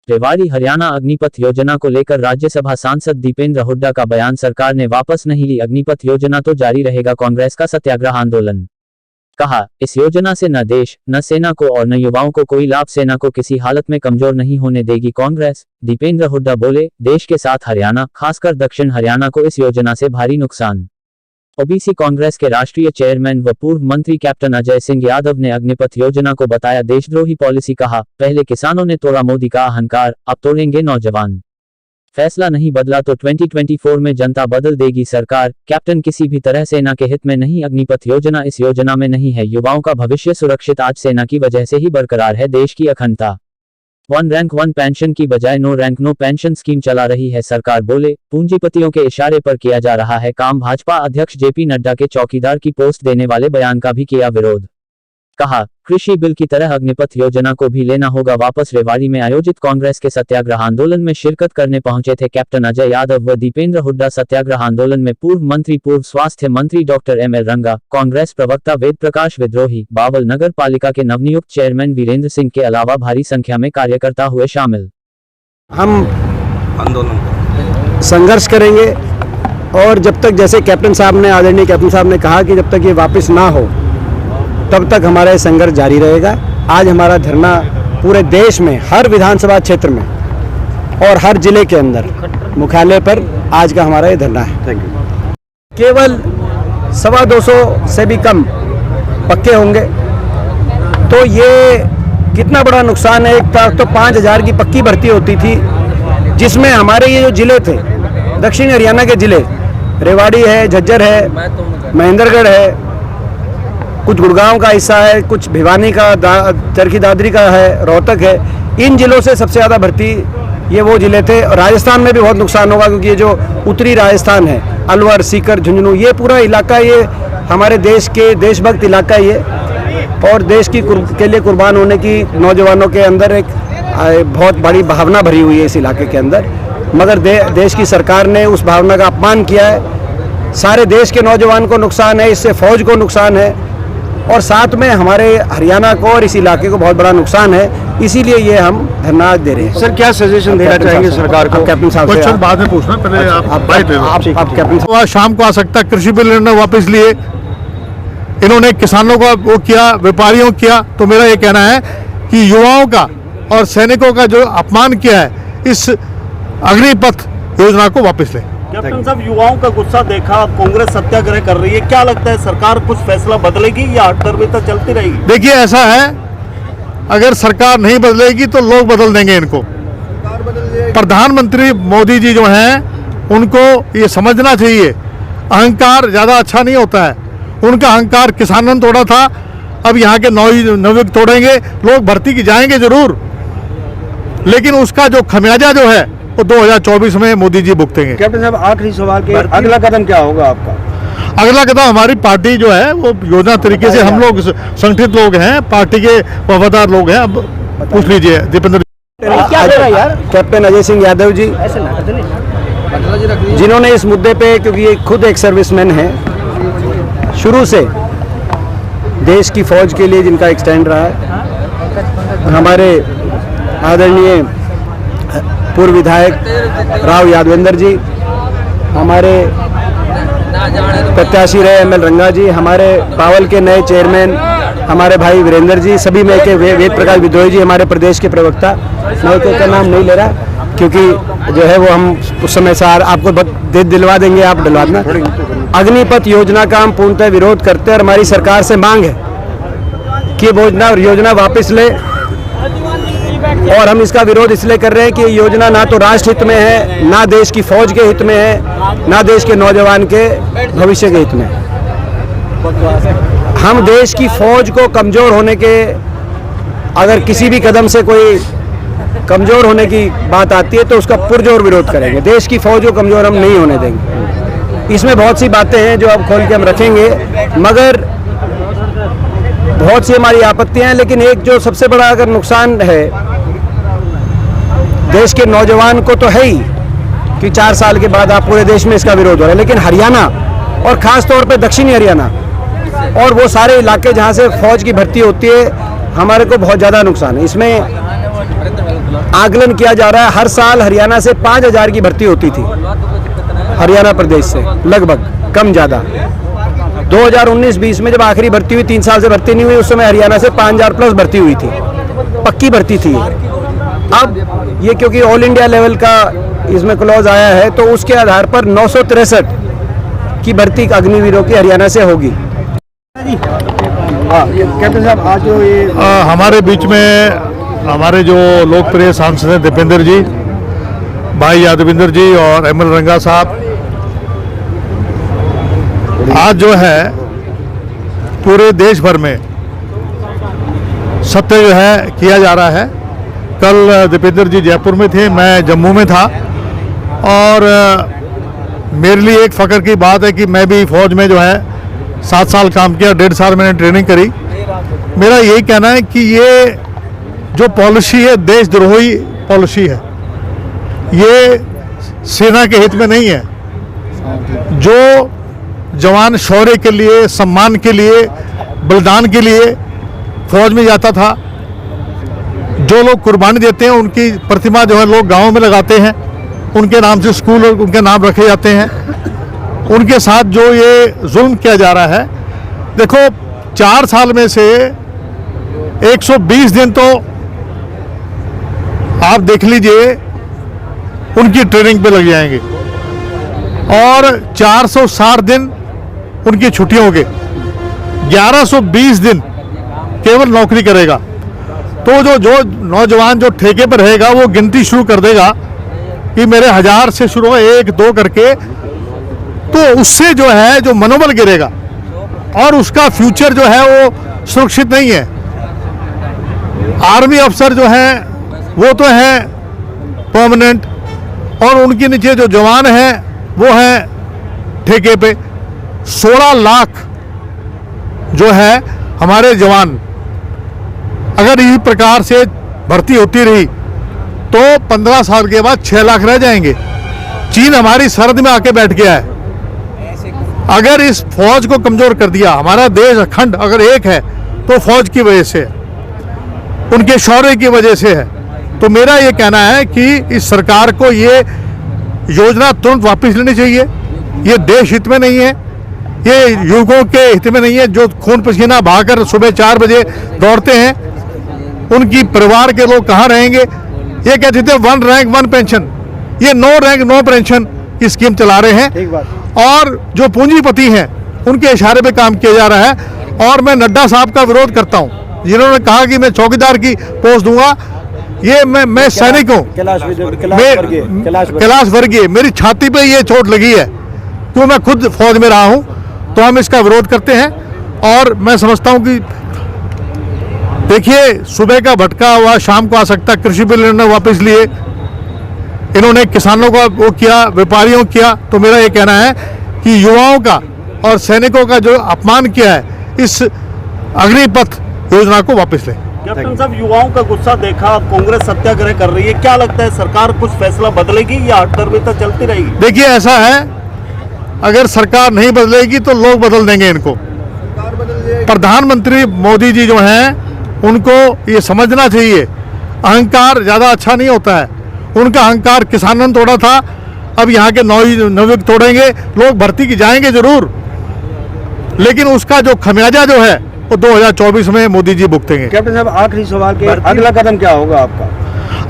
रेवाड़ी हरियाणा अग्निपथ योजना को लेकर राज्यसभा सांसद दीपेंद्र हुड्डा का बयान, सरकार ने वापस नहीं ली अग्निपथ योजना तो जारी रहेगा कांग्रेस का सत्याग्रह आंदोलन। कहा, इस योजना से न देश, न सेना को और न युवाओं को कोई लाभ, सेना को किसी हालत में कमजोर नहीं होने देगी कांग्रेस। दीपेंद्र हुड्डा बोले, देश के साथ हरियाणा, खासकर दक्षिण हरियाणा को इस योजना से भारी नुकसान। ओबीसी कांग्रेस के राष्ट्रीय चेयरमैन व पूर्व मंत्री कैप्टन अजय सिंह यादव ने अग्निपथ योजना को बताया देशद्रोही पॉलिसी। कहा, पहले किसानों ने तोड़ा मोदी का अहंकार, अब तोड़ेंगे नौजवान। फैसला नहीं बदला तो 2024 में जनता बदल देगी सरकार। कैप्टन, किसी भी तरह सेना के हित में नहीं अग्निपथ योजना, इस योजना में नहीं है युवाओं का भविष्य सुरक्षित। आज सेना की वजह से ही बरकरार है देश की अखंडता। 1 रैंक 1 पेंशन की बजाय 9 रैंक 9 पेंशन स्कीम चला रही है सरकार। बोले, पूंजीपतियों के इशारे पर किया जा रहा है काम। भाजपा अध्यक्ष जेपी नड्डा के चौकीदार की पोस्ट देने वाले बयान का भी किया विरोध। कहा, कृषि बिल की तरह अग्निपथ योजना को भी लेना होगा वापस। रेवाड़ी में आयोजित कांग्रेस के सत्याग्रह आंदोलन में शिरकत करने पहुंचे थे कैप्टन अजय यादव व दीपेंद्र हुड्डा। सत्याग्रह आंदोलन में पूर्व मंत्री, पूर्व स्वास्थ्य मंत्री डॉक्टर एमएल रंगा, कांग्रेस प्रवक्ता वेद प्रकाश विद्रोही, बावल नगर पालिका के नवनियुक्त चेयरमैन वीरेंद्र सिंह के अलावा भारी संख्या में कार्यकर्ता हुए शामिल। हम आंदोलन संघर्ष करेंगे और जब तक, जैसे कैप्टन साहब ने, आदरणीय कैप्टन साहब ने कहा कि जब तक ये वापस ना हो तब तक हमारा संघर्ष जारी रहेगा। आज हमारा धरना पूरे देश में, हर विधानसभा क्षेत्र में और हर जिले के अंदर मुख्यालय पर आज का हमारा ये धरना है। Thank you. केवल 225 से भी कम पक्के होंगे तो ये कितना बड़ा नुकसान है। एक तो 5000 की पक्की भर्ती होती थी, जिसमें हमारे ये जो जिले थे, दक्षिण हरियाणा के जिले, रेवाड़ी है, झज्जर है, महेंद्रगढ़ है, कुछ गुड़गांव का हिस्सा है, कुछ भिवानी का, चरखी दादरी का है, रोहतक है। इन जिलों से सबसे ज़्यादा भर्ती ये वो जिले थे। राजस्थान में भी बहुत नुकसान होगा क्योंकि ये जो उत्तरी राजस्थान है, अलवर, सीकर, झुंझुनू, ये पूरा इलाका, ये हमारे देश के देशभक्त इलाका ही है और देश की के लिए कुर्बान होने की नौजवानों के अंदर एक बहुत बड़ी भावना भरी हुई है इस इलाके के अंदर। मगर देश की सरकार ने उस भावना का अपमान किया है। सारे देश के नौजवान को नुकसान है, इससे फौज को नुकसान है और साथ में हमारे हरियाणा को और इस इलाके को बहुत बड़ा नुकसान है। इसीलिए ये हम धरना दे रहे हैं। सर, क्या सजेशन देना चाहेंगे सरकार को? कैप्टन साहब से बाद में पूछना, पहले आप कैप्टन साहब। शाम को आ सकता है। कृषि बिल इन्होंने वापस लिए, इन्होंने किसानों का वो किया, व्यापारियों किया। तो मेरा ये कहना है कि युवाओं का और सैनिकों का जो अपमान किया है, इस अग्निपथ योजना को वापस लें। कैप्टन साहब, युवाओं का गुस्सा देखा, कांग्रेस सत्याग्रह कर रही है, क्या लगता है सरकार कुछ फैसला बदलेगी या हटकर चलती रहेगी? देखिए, ऐसा है, अगर सरकार नहीं बदलेगी तो लोग बदल देंगे इनको। प्रधानमंत्री मोदी जी जो हैं, उनको ये समझना चाहिए, अहंकार ज़्यादा अच्छा नहीं होता है। उनका अहंकार किसानों ने तोड़ा था, अब यहाँ के नवयुवक तोड़ेंगे। लोग भर्ती की जाएंगे जरूर, लेकिन उसका जो खमियाजा जो है वो 2024 में मोदी जी भुगतेंगे। कैप्टन साहब, आखिरी सवाल के अगला कदम क्या होगा आपका? अगला कदम, हमारी पार्टी जो है वो योजना तरीके से, हम लोग संगठित लोग हैं, पार्टी के वफादार लोग हैं। अब पूछ लीजिए दीपेंद्र। कैप्टन अजय सिंह यादव जी, जिन्होंने इस मुद्दे पे, क्योंकि ये खुद एक सर्विसमैन है, शुरू से देश की फौज के लिए जिनका एक स्टैंड रहा है, हमारे आदरणीय पूर्व विधायक राव यादवेंद्र जी, हमारे प्रत्याशी रहे एमएल रंगा जी, हमारे बावल के नए चेयरमैन हमारे भाई वीरेंद्र जी, सभी में के वेद प्रकाश विद्रोही जी, हमारे प्रदेश के प्रवक्ता, मैं का नाम नहीं ले रहा क्योंकि जो है वो हम उस समय से आपको दिलवा देंगे, आप दिलवा देना। अग्निपथ योजना का हम पूर्णतः विरोध करते हैं और हमारी सरकार से मांग है कि योजना वापस ले। और हम इसका विरोध इसलिए कर रहे हैं कि ये योजना ना तो राष्ट्र हित में है, ना देश की फौज के हित में है, ना देश के नौजवान के भविष्य के हित में। हम देश की फौज को कमजोर होने के, अगर किसी भी कदम से कोई कमजोर होने की बात आती है तो उसका पुरजोर विरोध करेंगे। देश की फौज को कमजोर हम नहीं होने देंगे। इसमें बहुत सी बातें हैं जो अब खोल के हम रखेंगे, मगर बहुत सी हमारी आपत्तियां हैं। लेकिन एक जो सबसे बड़ा अगर नुकसान है देश के नौजवान को तो है ही कि 4 साल के बाद आप पूरे देश में इसका विरोध हो रहा है, लेकिन हरियाणा और ख़ास तौर पे दक्षिणी हरियाणा और वो सारे इलाके जहाँ से फौज की भर्ती होती है, हमारे को बहुत ज़्यादा नुकसान है। इसमें आकलन किया जा रहा है। हर साल हरियाणा से 5,000 की भर्ती होती थी, हरियाणा प्रदेश से लगभग, कम ज़्यादा। 2019-20 में जब आखिरी भर्ती हुई, 3 साल से भर्ती नहीं हुई, उस समय हरियाणा से 5,000 प्लस भर्ती हुई थी, पक्की भर्ती थी। अब ये क्योंकि ऑल इंडिया लेवल का इसमें क्लॉज आया है, तो उसके आधार पर 963 की भर्ती अग्निवीरों की हरियाणा से होगी। कैप्टन साहब, आज जो ये हमारे बीच में हमारे जो लोकप्रिय सांसद हैं दीपेंद्र जी, भाई यादविंदर जी और एमएल रंगा साहब, आज जो है पूरे देश भर में सत्य जो है किया जा रहा है। कल दीपेंद्र जी जयपुर में थे, मैं जम्मू में था, और मेरे लिए एक फ़ख्र की बात है कि मैं भी फ़ौज में जो है 7 साल काम किया, 1.5 साल मैंने ट्रेनिंग करी। मेरा यही कहना है कि ये जो पॉलिसी है देशद्रोही पॉलिसी है, ये सेना के हित में नहीं है। जो जवान शौर्य के लिए, सम्मान के लिए, बलिदान के लिए फौज में जाता था, जो लोग कुर्बानी देते हैं उनकी प्रतिमा जो है लोग गांवों में लगाते हैं, उनके नाम से स्कूल और उनके नाम रखे जाते हैं। उनके साथ जो ये जुल्म किया जा रहा है, देखो 4 साल में से 120 दिन तो आप देख लीजिए उनकी ट्रेनिंग पे लग जाएंगे, और 460 दिन उनकी छुट्टियों के, 1120 दिन केवल नौकरी करेगा। तो जो नौजवान जो ठेके पर रहेगा वो गिनती शुरू कर देगा कि मेरे 1000 से शुरू हो 1 2 करके, तो उससे जो है जो मनोबल गिरेगा और उसका फ्यूचर जो है वो सुरक्षित नहीं है। आर्मी अफसर जो है वो तो है परमानेंट, और उनके नीचे जो जवान हैं वो हैं ठेके पे। 16 लाख जो है हमारे जवान, अगर इसी प्रकार से भर्ती होती रही तो 15 साल के बाद 6 लाख रह जाएंगे। चीन हमारी सरहद में आके बैठ गया है। अगर इस फौज को कमजोर कर दिया, हमारा देश अखंड अगर एक है तो फौज की वजह से, उनके शौर्य की वजह से है। तो मेरा ये कहना है कि इस सरकार को ये योजना तुरंत वापस लेनी चाहिए। ये देश हित में नहीं है, ये युवकों के हित में नहीं है। जो खून पसीना बहाकर सुबह 4 बजे दौड़ते हैं, उनकी परिवार के लोग कहाँ रहेंगे? ये कहते थे 1 रैंक 1 पेंशन, ये 9 रैंक 9 पेंशन की स्कीम चला रहे हैं, और जो पूंजीपति हैं उनके इशारे पे काम किया जा रहा है। और मैं नड्डा साहब का विरोध करता हूँ, जिन्होंने कहा कि मैं चौकीदार की पोस्ट दूंगा। ये मैं सैनिक हूँ, कैलाश वर्गीय, मेरी छाती पे ये चोट लगी है, तो मैं खुद फौज में रहा हूँ, तो हम इसका विरोध करते हैं। और मैं समझता हूँ कि देखिए, सुबह का भटका हुआ शाम को आ सकता। कृषि बिल इन्होंने वापस लिए, इन्होंने किसानों का वो किया, व्यापारियों किया। तो मेरा ये कहना है कि युवाओं का और सैनिकों का जो अपमान किया है, इस अग्निपथ योजना को वापस लें। कैप्टन साहब, युवाओं का गुस्सा देखा, कांग्रेस सत्याग्रह कर रही है, क्या लगता है सरकार कुछ फैसला बदलेगी या हटकर्मिता चलती रहेगी? देखिए, ऐसा है, अगर सरकार नहीं बदलेगी तो लोग बदल देंगे इनको। प्रधानमंत्री मोदी जी जो हैं, उनको ये समझना चाहिए, अहंकार ज़्यादा अच्छा नहीं होता है। उनका अहंकार किसानों ने तोड़ा था, अब यहाँ के नवयुवक तोड़ेंगे। लोग भर्ती की जाएंगे जरूर, लेकिन उसका जो खमियाजा जो है वो 2024 में मोदी जी भुगतेंगे। कैप्टन साहब, आखिरी सवाल के अगला कदम क्या होगा आपका?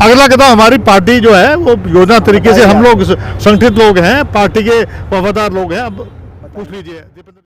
अगला कदम, हमारी पार्टी जो है वो योजना तरीके से, हम लोग संगठित लोग हैं, पार्टी के वफादार लोग हैं। अब पूछ लीजिए।